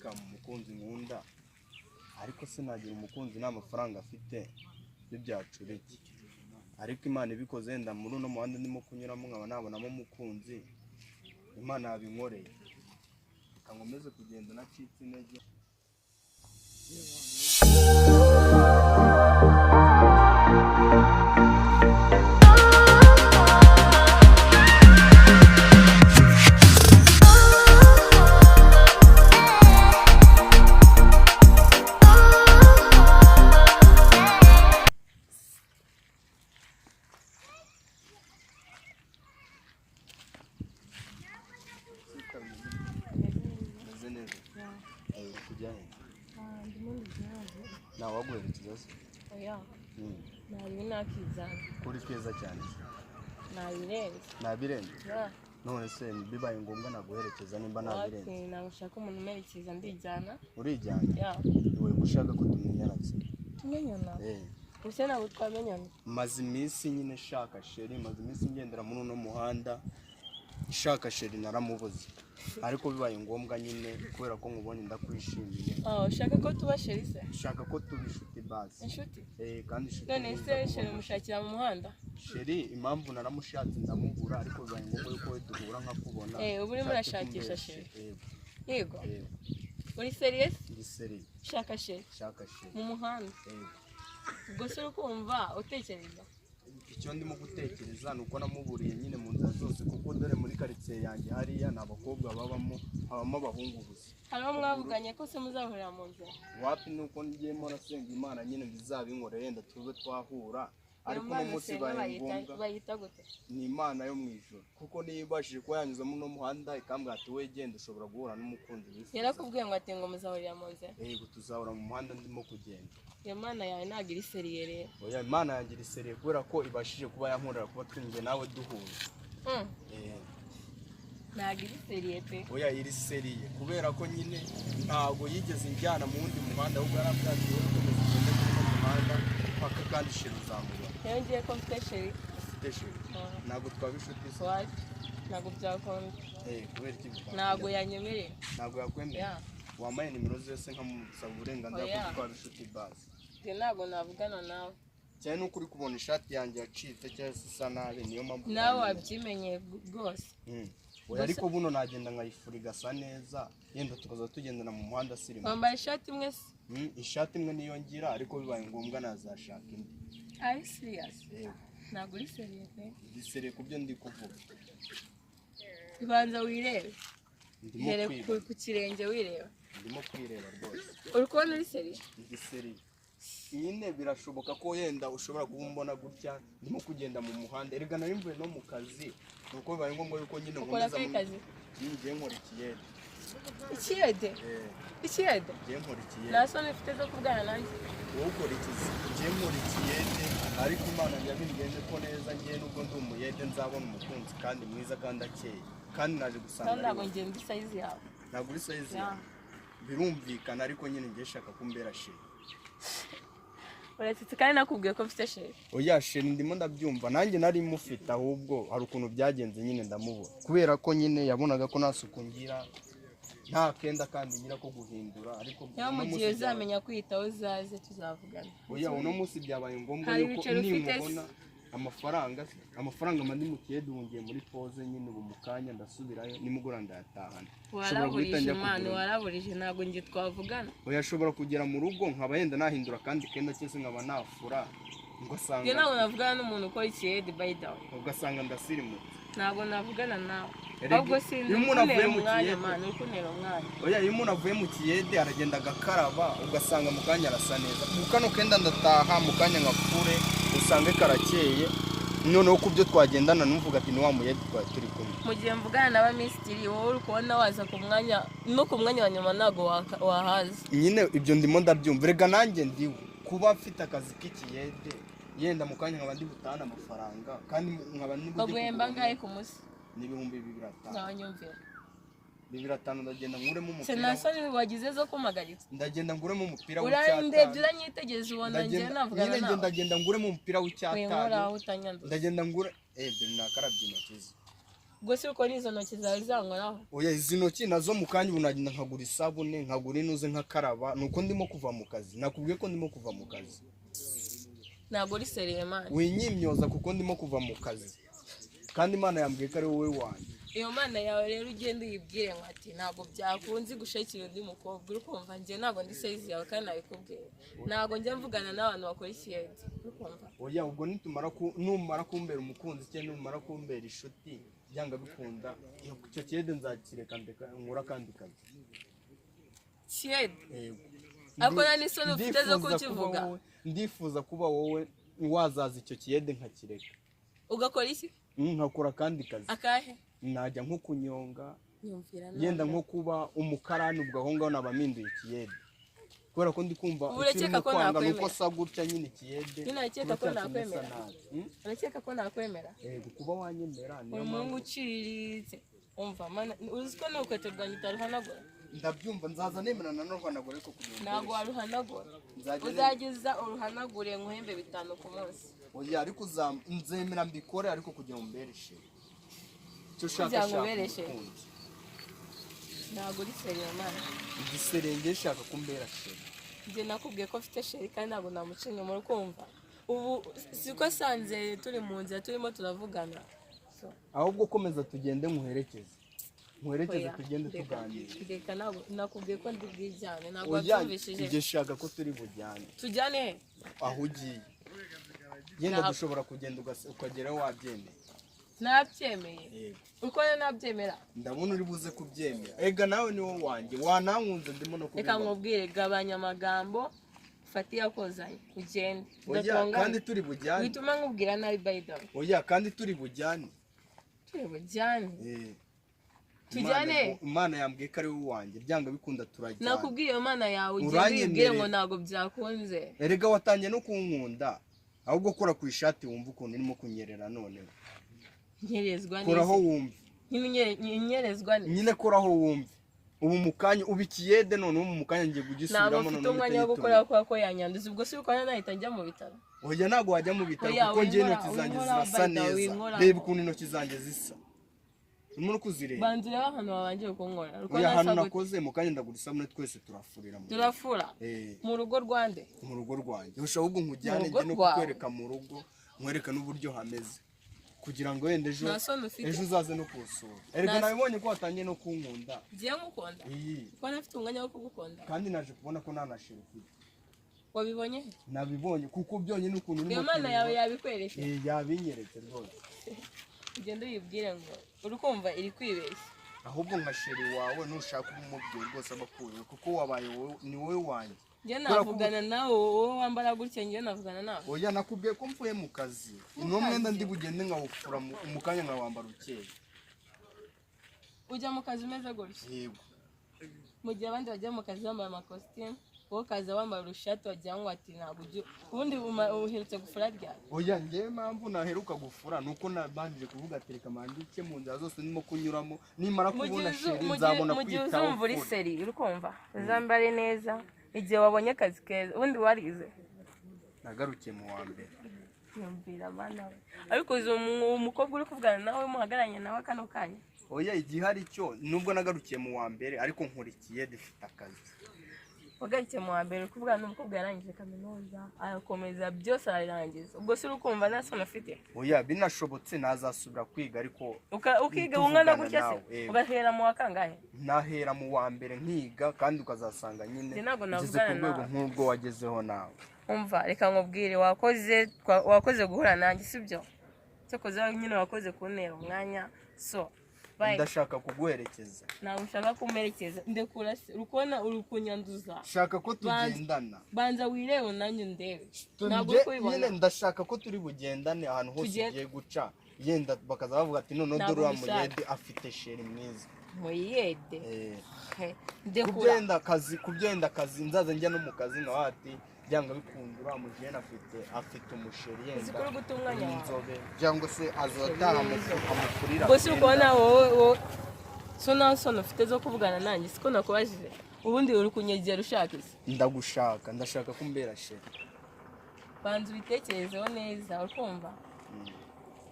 become umukunzi nkunda ariko sinagira umukunzi n'amafaranga afite byacureke ariko Imana ibikoze wenda muri uno muhanda ndimo kunyuramo nkaba nabonamo umukunzi Imana yabinkoreye kankomeze kugenda nacitse intege nawaguherekeza se oya nari nakizana kuri keza cyane nabirenze none se bibaye ngombwa naguherekeza nimba nabirenze nashaka umuntu umerekeza ndijyana urijyana wowe gushaka ko tumenyana tumenyana Use ntabwo twamenyana maze iminsi nyine shaka sheri maze iminsi ngendera muri uno muhanda ishaka sheri naramubuze ariko bibaye ngombwa nyine kubera ko nkubonye ndakwishimiye ushaka ko tuba sheri se ushaka ko tuba inshuti basi inshuti kandi inshuti none se sheri mushakira mu muhanda sheri impamvu naramushatse ndamubura ariko bibaye ngombwa yuko duhura nkakubona ubu urimo urashakisha sheri yego uri serious ndi serious shaka sheri mu muhanda ubwo se ukumva utekereza icyo ndimo gutekereza nuko namuburiye nyine mu nzira zose kuko dore muri quartier yanjye hariya n'abakobwa habamo abahungu gusa hariho mwavuganye ko se muzahurira mu nzira wapi nuko ngiyemo nasenga Imana nyine bizabinkorera yenda tube twahura ariko no munsi bayita gute ni Imana yo mwijoro kuko nibashije ko yanyuzamo no muhanda ikambwa ati we genda ushobora guhura n'umukunzi wifuza yarakubwiye ngo ati ngo muzahurira mu nzira yego tuzahura mu muhanda ndimo kugenda iyo Mana yawe nagira iseriye rero oya Imana yagira iseriye kubera ko ibashije kuba yankorera kuba twinjye nawe duhuye nagira iseriye pe oya iri seriye kubera ko nyine ntago yigeze njyana mu wundi muhanda ahubwo yarabyagiye gukomeza kugenda kuri uno muhanda paka kandi sheri uzamubona yongeye ko mfite sheri ntabwo twaba inshuti se ntabwo byakunda kubera iki ntabwo yanyemereye ntabwo yakwemereye wamaye nimero zose nkamusaba uburenganzira ko twaba inshuti basi ntabwo navugana nawe cyane nuko uri kubona ishati yanjye yacitse cyangwa se isa nabi niyo mpamvu nawe wabyimenyeye rwose ariko buno nagenda nkayifura igasa neza yenda tukaza tugendana mu muhanda sirimo wambaye ishati imwe se ishati imwe niyo ngira ariko bibaye ngombwa nazashaka indi ari serious ntabwo uri seriye pe ndi seriye kubyo ndi kuvuga ibanza wirebe here ku kirenge wireba ndimo kwireba rwose uri kubona uri seriye ndi seriye nyine birashoboka ko yenda ushobora kumbona gutya ndimo kugenda mu muhanda erega nari mvuye no mu kazi nuko bibaye ngombwa yuko nyine nkomeza mu kazi ngiye nkora ikiyede ngiye nkora ikiyede nasone mfite zo kubwana nanjye wowe ukora ikizi ngiye nkora ikiyede ariko Imana yabingende ko neza ngiye nubwo ndi umuyede nzabona umukunzi kandi mwiza kandi akeye kandi naje gusanga ntabwo ngiye muri size yawe ntabwo uri size yawe birumvikana ariko nyine ngiye shaka kumbera sheri uretse kandi nakubwiye ko mfite sheri oya sheri ndimo ndabyumva nanjye nari mufite ahubwo hari ukuntu byagenze nyine ndamubura kubera ko nyine yabonaga ko nasuku ngira nta kenda kandi ngira ko guhindura ariko mu gihe uzamenya kwitaho uzaze tuzavugana oya uno munsi byabaye ngombwa yuko nimubona amafaranga mandi mu kiyede wongeye muri pose nyine ubu mukanya ndasubirayo nimugura ndayatahana waraburije ntabwo ngiye twavugana oya ashobora kugera mu rugo nkaba yenda nahindura kandi kenda cyese nkaba nafura ugasanga nge ntabwo navugana n'umuntu ukora ikiyede by the way ugasanga ndasirimutse ntabwo navugana nawe ahubwo sinzi kunera umwanya mani uri kunera umwanya oya iyo umuntu avuye mu kiyede aragenda agakaraba ugasanga mu kanya arasa neza mu kano kenda ndataha mu kanya nkakure usange karakeye noneho ku byo twagendana numvuga ati ni wa muyede twari turi kumwe mu gihe mvugana n'abamisitiri wowe uri kubona waza ku mwanya no ku mwanya wa nyuma ntabwo wahaza nyine ibyo ndimo ndabyumva rega nanjye ndiwe kuba mfite akazi k'ikiyede yenda mu kanya nkaba ndi butahana amafaranga kandi nkaba ndi baguhemba ngahe ku munsi ni 2,500 ntanyumvira 2,500 ndagenda nguremo umupira senasoni wagize zo kumagaritsa ndagenda nguremo umupira w'icyatsi urandebye uranyitegereza ubona ngiye navugana nawe ndagenda nguremo umupira w'icyatsi ndagenda ngure biri nakarabye intoki ze ubwo si uko n'izo ntoki zawe zankoraho. oya izi ntoki nazo mu kanya ubu nagenda nkagura isabune nkagura inuze nkakaraba nuko ndimo kuva mu kazi nakubwiye ko ndimo kuva mu kazi ntabwo uri seriye mani. winyimyoza kuko ndimo kuva mu kazi kandi Imana yambwiye ko ari wowe wanjye. Iyo mana yawe rero ugenda uyibwire ngo ati ntabwo byakunze gushakira undi mukobwa uri kumva njye ntabwo ndi size yawe kandi nabikubwiye ntabwo njya mvugana n'abantu bakora ikiyede uri kumva. oya ubwo numara kumbera umukunzi cyangwa numara kumbera inshuti byanga bikunda icyo kiyede nzakireka nkura kandi kazi. Kiyede yego ariko nta n'isoni ufite zo kukivuga. ndifuza kuba wowe wazaza icyo kiyede nkakireka ugakora iki? nkakora kandi kazi. Akahe? najya nko kunyonga nyumvira yenda nko kuba umukarani ubwo aho ngaho nabaminduye ikiyede kubera ko ndi kumva urekeka ko nakwemera nuko sa gutya nyine ikiyede urakeka ko nakwemera urakeka ko nakwemera yego kuba wanyemera niyo mpamvu uciriritse umva mana uzi ko n'ukweto rwanjye utaruhanagura. ndabyumva nzaza nemerana no ruhanagura ariko kugira ntabwo waruhanagura uzageza uruhanagure nkuhembe 5 ku munsi. oya ariko nzemera mbikore ariko kugira ngo mbereshe cyo shaka ntabwo uri seriye mani. igiserenge shaka kumbera sheri. njye nakubwiye ko mfite sheri kandi ntabwo namucinye muri kumva ubu siko sanze turi mu nzira turimo turavugana ahubwo komeza tugende muherekeze tugende tuganira. reka nakubwiye ko ndi bwijyane ntabwo watumvishije. njye shaka ko turi bujyane. tujyane aho ugiye yenda dushobora kugenda ukageraho wabyemeye. nabyemeye uko nabyemera ndabona uri buze kubyemera ega nawe ni wowe wanjye wanankunze ndimo no kubimenya. reka nkubwire gabanya amagambo fati yakozanye ugende. oya kandi turi bujyane bituma nkubwira nabi bayida. oya kandi turi bujyane tujyane. Imana yambwiye ko ari wowe wanjye byanga bikunda turajyana. nakubwiye iyo mana yawe ugende uyibwire ngo ntabwo byakunze. erega watangiye no kunkunda ahubwo kora ku ishati wumva ukuntu irimo kunyerera noneho. nyerezwa neza koraho wumve. nyerezwa neza nyine koraho wumve ubu mukanya ubikiyede none ubu mukanya ngiye kugisubiramo none. ntabwo mfite umwanya wo gukora ko yanyanduza ubwo si uko nahita njya mu bitaro. oya ntabwo wajya mu bitaro kuko ngiye intoki zanjye zirasa neza. reba ukuntu intoki zanjye zisa urimo kuzireba. banza urebe ahantu wabangiye kunkora. oya ahantu nakoze mukanya ndagura isabune twese turafurira turafura mu rugo rwande. mu rugo rwanjye ushobora ahubwo nkujyane njye no kukwereka mu rugo nkwereka n'uburyo hameze kugira ngo wenda ejo uzaze no kusura. erega nabibonye ko watangiye no kunkunda. ngiye ngukunda kuko nafite umwanya wo kugukunda kandi naje kubona ko ntanashira ufite. wabibonye? nabibonye kuko byonyine ukuntu urimo. iyo mana yawe yabikwereka? yabinyeretse rwose. ugende uyibwire ngo uri kumva iri kwibeshya. ahubwo nka sheri wawe nushaka umubyeyi rwose abakuye kuko wabaye wowe ni wowe wanjye. njye navugana nawe wowe wambara gutya njye navugana nawe. oya nakubwiye ko mvuye mu kazi uno mwenda ndi bugende nkawufura mu kanya nkawambara ukeye. ujya mu kazi umeze gutya? yego. mu gihe abandi bajya mu kazi bambaye amakositimu wowe ukaza wambaye urushati wagira ngo ati ntabwo ujya ubundi uherutse gufura ryari? oya njyewe mpamvu naheruka gufura ni uko nabanjije kuvuga ati reka mandike mu nzira zose ndimo kunyuramo nimara kubona sheri nzabona kwitaho. mu gihe uzumva uri seri uri kumva uzambare neza igihe wabonye akazi keza. ubundi warize? nagarukiye mu wa mbere. yumvira abana we ariko uzi umukobwa uri kuvugana nawe muhagaranye nawe kano kanya. oya igihe hari cyo nubwo nagarukiye mu wa mbere ariko nkurikiye dufite akazi. wagarukiye mu wa mbere kuvugana n'umukobwa yarangije kaminuza arakomeza byose ararangiza ubwo si urukumva nta soni afite? oya binashobotse nazasubira kwiga ariko ukiga umwana gutya se ugahera mu wa kangahe? nahera mu wa mbere nkiga kandi ukazasanga nyine ugeze ku rwego nk'ubwo wagezeho nawe. umva reka nkubwire wakoze guhura nanjye sibyo cyakoze nyine wakoze kuntera umwanya so ndashaka kuguherekeza. ntabwo ushaka kumuherekeza ndekura se urukona uri kunyanduza. shaka ko tugendana. banza wirebe nanjye ndebe. ntabwo uri kubibona. ndashaka ko turi bugendane ahantu hose ugiye guca yenda bakaza bavuga ati none dore uriya muyede afite sheri mwiza. muyede? kubyenda akazi nzaza njya no mu kazi nka ati byanga bikundura mujene afite umusheri yenda inzobe cyangwa se azotaha amufurira. gusa ukubona wowe so nawe sono ufite zo kuvugana nanjye siko nakubajije ubundi uri kunyegera ushaka isi? ndashaka kumbera sheri. banza ubitekerezeho neza ukumva.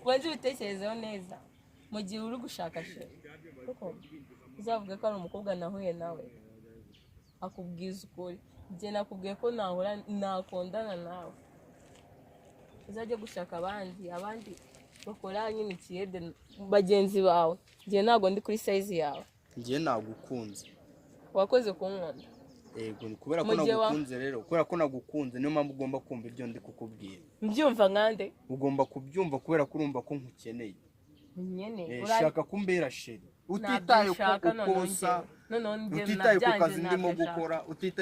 banza ubitekerezeho neza mu gihe uri gushaka sheri kuko uzavuga ko ari umukobwa nahuye nawe akubwiza ukuri njye nakubwiye ko nakundana nawe uzajya gushaka abandi bakora nyine ikiyede bagenzi bawe njye ntabwo ndi kuri size yawe njye nagukunze wakoze kunkunda yego kubera ko nagukunze rero kubera ko nagukunze niyo mpamvu ugomba kumva ibyo ndi kukubwira mbyumva nkande ugomba kubyumva kubera ko urumva ko nkukeneye nyene shaka kumbera sheri utitaye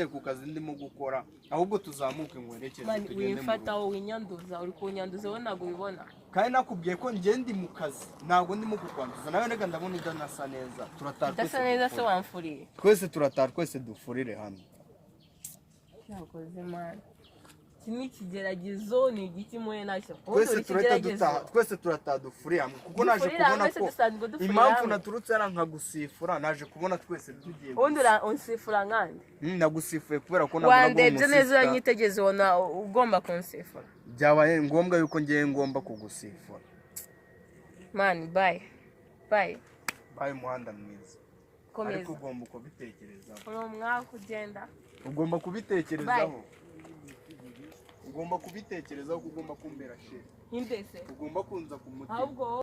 ku kazi ndimo gukora ahubwo tuzamuke nkwerekeze tugende mu wifata wowe winyanduza uri kunyanduza wowe ntabwo ubibona kandi nakubwiye ko njye ndi mu kazi ntabwo ndimo kukwanduza nawe rega ndabona udanasa neza turataha udasa neza se wamfuriye twese turataha twese dufurire hamwe nakoze mani iki ni ikigeragezo ni igiki muhe nacyo twese turataha dufurire hamwe kuko naje kubona ko impamvu naturutse yari nkagusifura naje kubona twese tugiye ubundi unsifura nkande nagusifuye kubera ko nabona wandebye neza uranyitegeze ubona ugomba kunsifura byabaye ngombwa yuko ngiye ngomba kugusifura mani bayi umuhanda mwiza ariko ugomba kubitekerezaho uri umwaka ugenda ugomba kubitekerezaho ugomba kubitekerezaho ko ugomba kumbera sheri imbese ugomba kunza ku mutima